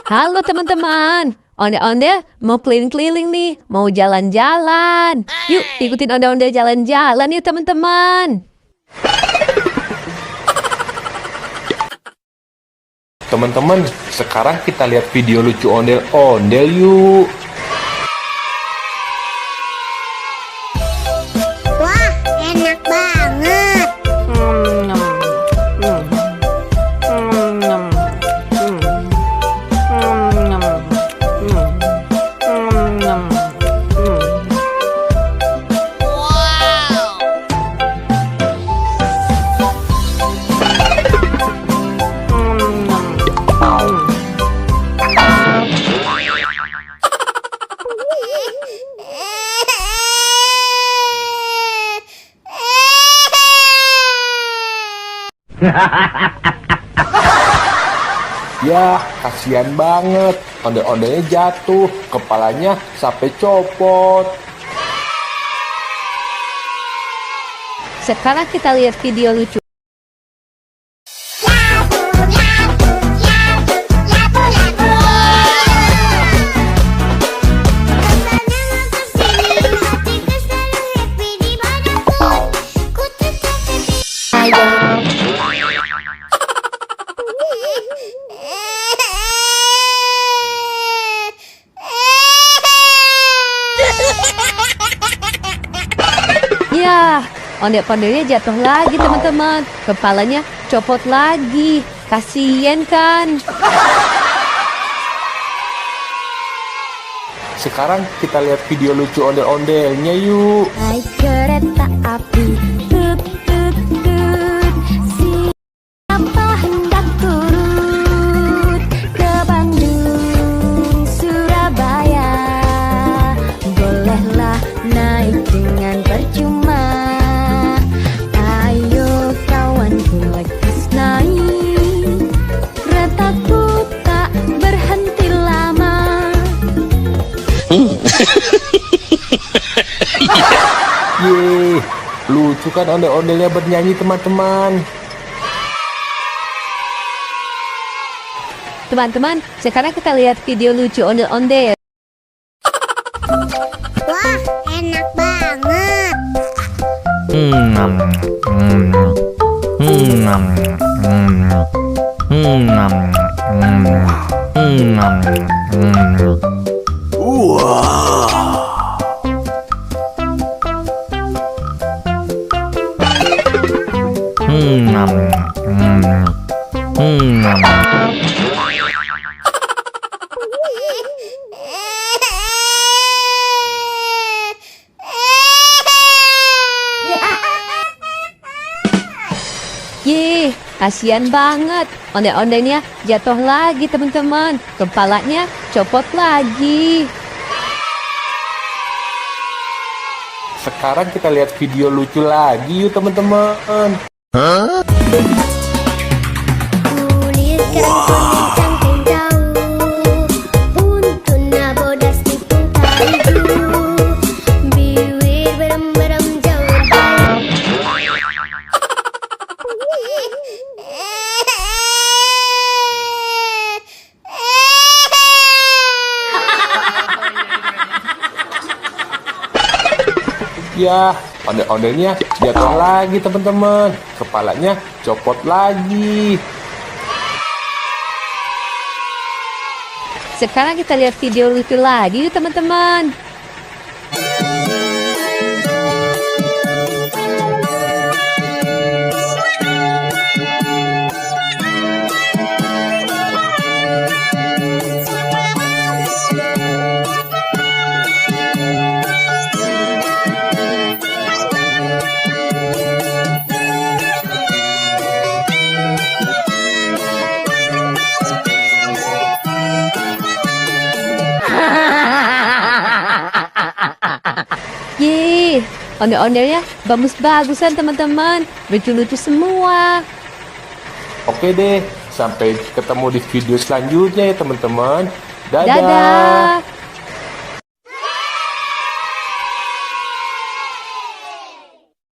Halo teman-teman, Onde-onde mau keliling-keliling nih, mau jalan-jalan. Yuk ikutin Onde-onde jalan-jalan yuk teman-teman. Teman-teman, sekarang kita lihat video lucu ondel-ondel yuk. Wah, enak banget. Ya, kasihan banget. Ondel-ondelnya jatuh, kepalanya sampai copot. Sekarang kita lihat video lucu. Ya, ondel-ondelnya jatuh lagi teman-teman. Kepalanya copot lagi. Kasian kan? Sekarang kita lihat video lucu ondel-ondelnya yuk. Naik kereta api, tut tut tut. Siapa hendak turun ke Bandung, Surabaya? Bolehlah naik dengan percuma. Ayo kawanku lekas naik. Keretaku tak berhenti lama. Yeay, lucu kan ondel-ondelnya bernyanyi teman-teman. Teman-teman, sekarang kita lihat video lucu ondel-ondel. Wah, enak banget. Yeay, kasihan banget. Ondel-ondelnya jatuh lagi teman-teman. Kepalanya copot lagi. Sekarang kita lihat video lucu lagi yuk teman-teman. Kulit kerang cangkeng jauh, buntutnya bodas tikung kayu, bibir berem-berem jauh Ya, ondel-ondelnya jatuh lagi teman-teman. Kepalanya copot lagi. Sekarang kita lihat video lucu lagi yuk teman-teman. Yeay, ondel-ondelnya bagus-bagusan teman-teman. Lucu-lucu semua. Oke deh, sampai ketemu di video selanjutnya ya teman-teman. Dadah. Dadah.